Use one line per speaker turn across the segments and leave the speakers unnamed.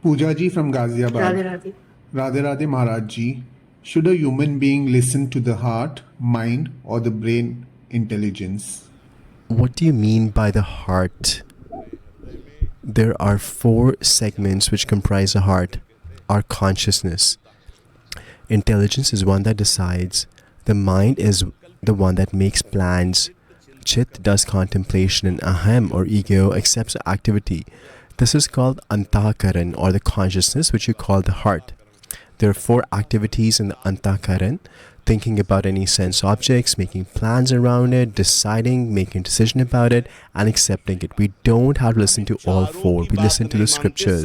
Pooja ji from Ghaziabad.
Radhe Radhe.
Radhe Radhe Maharaj ji. Should a human being listen to the heart, mind, or the brain intelligence?
What do you mean by the heart? There are 4 segments which comprise the heart. Our consciousness. Intelligence is one that decides. The mind is the one that makes plans. Chit does contemplation, and aham or ego accepts activity. This is called antahkaran or the consciousness, which you call the heart. There are 4 activities in the antahkaran: thinking about any sense objects, making plans around it, deciding, making a decision about it, and accepting it. We don't have to listen to all 4. We listen to the scriptures.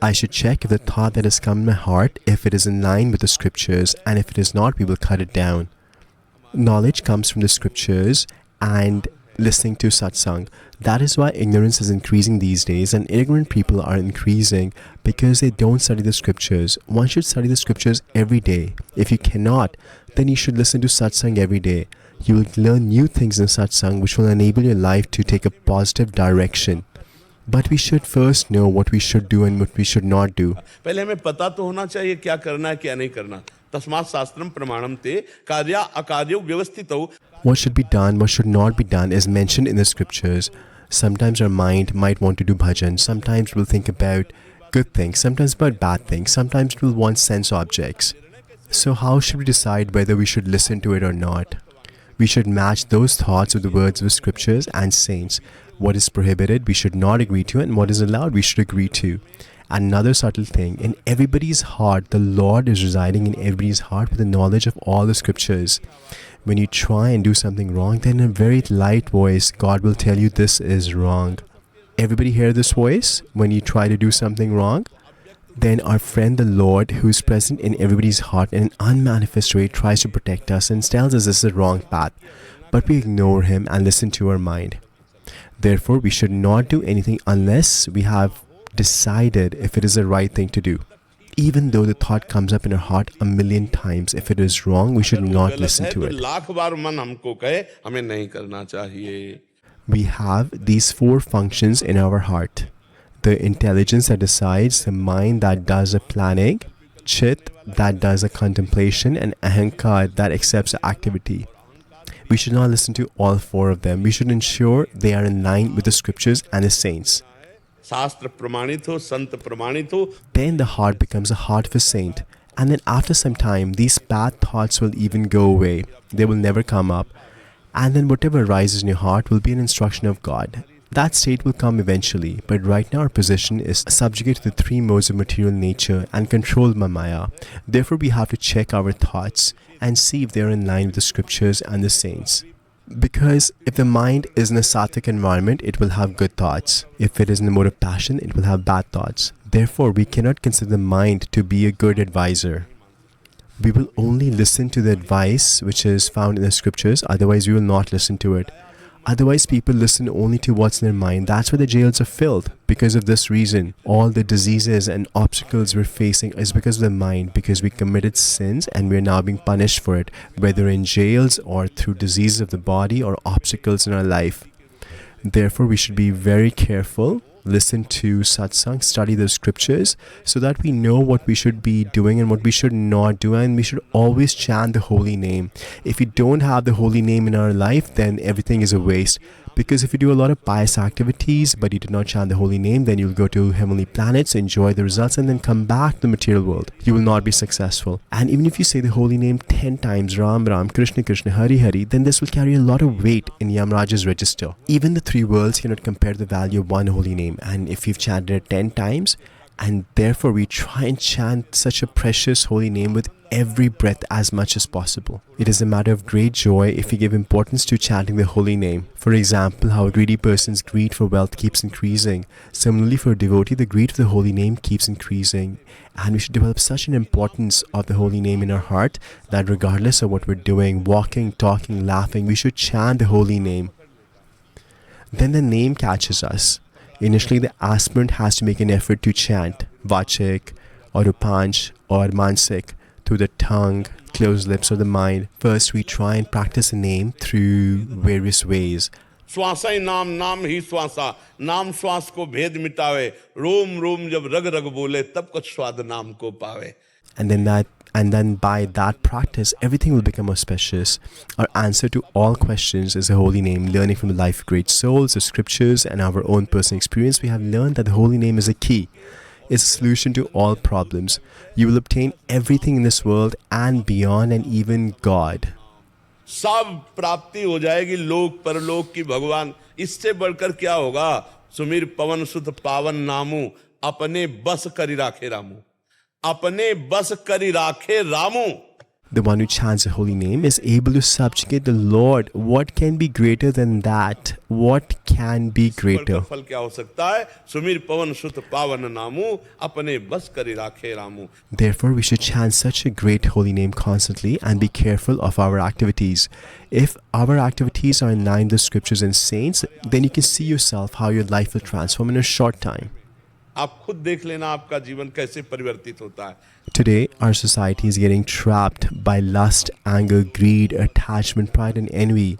I should check if the thought that has come in my heart, if it is in line with the scriptures, and if it is not, we will cut it down. Knowledge comes from the scriptures and listening to satsang. That is why ignorance is increasing these days, and ignorant people are increasing because they don't study the scriptures. One should study the scriptures every day. If you cannot, then you should listen to satsang every day. You will learn new things in satsang which will enable your life to take a positive direction. But we should first know what we should do and what we should not do.
पहले हमें पता तो होना चाहिए क्या करना है क्या नहीं करना. तस्मात् शास्त्रम प्रमाणम ते कार्या अकार्यो व्यवस्थितो.
What should be done, what should not be done is mentioned in the scriptures. Sometimes our mind might want to do bhajan. Sometimes we'll think about good things. Sometimes about bad things. Sometimes we'll want sense objects. So how should we decide whether we should listen to it or not? We should match those thoughts with the words of the scriptures and saints. What is prohibited, we should not agree to, and what is allowed, we should agree to. Another subtle thing, in everybody's heart, the Lord is residing in everybody's heart with the knowledge of all the scriptures. When you try and do something wrong, then in a very light voice, God will tell you this is wrong. Everybody hear this voice when you try to do something wrong? Then our friend the Lord, who is present in everybody's heart in an unmanifest way, tries to protect us and tells us this is the wrong path. But we ignore him and listen to our mind. Therefore, we should not do anything unless we have decided if it is the right thing to do. Even though the thought comes up in our heart 1,000,000 times, if it is wrong, we should not listen to it. We have these 4 functions in our heart. The intelligence that decides, the mind that does the planning, chit that does the contemplation, and ahankar that accepts the activity. We should not listen to all 4 of them. We should ensure they are in line with the scriptures and the saints. Then the heart becomes a heart of a saint. And then after some time, these bad thoughts will even go away. They will never come up. And then whatever arises in your heart will be an instruction of God. That state will come eventually, but right now our position is subjugate to the 3 modes of material nature and controlled by Maya. Therefore, we have to check our thoughts and see if they are in line with the scriptures and the saints. Because if the mind is in a sattvic environment, it will have good thoughts. If it is in the mode of passion, it will have bad thoughts. Therefore, we cannot consider the mind to be a good advisor. We will only listen to the advice which is found in the scriptures, otherwise we will not listen to it. Otherwise, people listen only to what's in their mind. That's why the jails are filled. Because of this reason, all the diseases and obstacles we're facing is because of the mind, because we committed sins and we're now being punished for it, whether in jails or through diseases of the body or obstacles in our life. Therefore, we should be very careful, listen to satsang, study the scriptures, so that we know what we should be doing and what we should not do, and we should always chant the holy name. If we don't have the holy name in our life, then everything is a waste. Because if you do a lot of pious activities but you do not chant the holy name, then you'll go to heavenly planets, enjoy the results, and then come back to the material world. You will not be successful. And even if you say the holy name 10 times, Ram Ram, Krishna Krishna, Hari Hari, then this will carry a lot of weight in Yamraj's register. Even the 3 worlds cannot compare the value of one holy name. And if you've chanted it 10 times, and therefore we try and chant such a precious holy name with every breath as much as possible. It is a matter of great joy if we give importance to chanting the holy name. For example, how a greedy person's greed for wealth keeps increasing. Similarly, for a devotee, the greed of the holy name keeps increasing. And we should develop such an importance of the holy name in our heart that regardless of what we're doing, walking, talking, laughing, we should chant the holy name. Then the name catches us. Initially, the aspirant has to make an effort to chant Vachik or Upanch or Mansik through the tongue, closed lips, or the mind. First, we try and practice a name through various ways.
श्वासा ही नाम, नाम ही श्वासा, नाम श्वास को भेद मिटावे, रोम रोम जब रग रग बोले तब कुछ स्वाद नाम को पावे.
And then by that practice, everything will become auspicious. Our answer to all questions is the holy name. Learning from the life of great souls, the scriptures, and our own personal experience, we have learned that the holy name is a key. It's a solution to all problems. You will obtain everything in this world and beyond, and even God.
सब प्राप्ति हो जाएगी लोक परलोक की भगवान. इससे बढ़कर क्या होगा? सुमिर पवन सुत पावन नामू, अपने बस करी राखे रामू. अपने बस करी राखे Ramu.
The one who chants the holy name is able to subjugate the Lord. What can be greater than that? What can be greater?
फल क्या हो सकता है? सुमिर पवन सुत पावन नामू, अपने बस करी राखे Ramu.
Therefore, we should chant such a great holy name constantly and be careful of our activities. If our activities are in line with the scriptures and saints, then you can see yourself how your life will transform in a short time.
आप खुद देख लेना आपका जीवन कैसे परिवर्तित होता है.
Today, our society is getting trapped by lust, anger, greed, attachment, pride, and envy.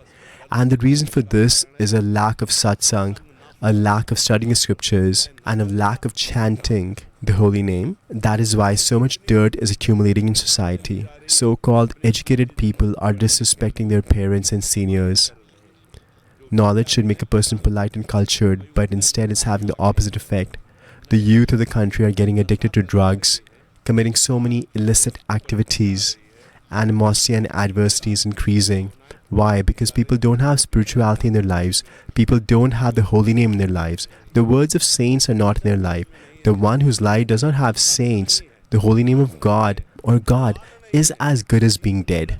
And the reason for this is a lack of satsang, a lack of studying the scriptures, and a lack of chanting the holy name. That is why so much dirt is accumulating in society. So-called educated people are disrespecting their parents and seniors. Knowledge should make a person polite and cultured, but instead it's having the opposite effect. The youth of the country are getting addicted to drugs, committing so many illicit activities. Animosity and adversity is increasing. Why? Because people don't have spirituality in their lives. People don't have the holy name in their lives. The words of saints are not in their life. The one whose life does not have saints, the holy name of God or God, is as good as being dead.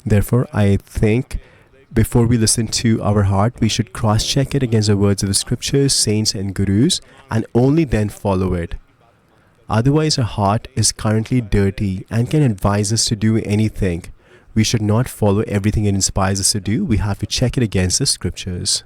Therefore, I think before we listen to our heart, we should cross-check it against the words of the scriptures, saints and gurus, and only then follow it. Otherwise, our heart is currently dirty and can advise us to do anything. We should not follow everything it inspires us to do. We have to check it against the scriptures.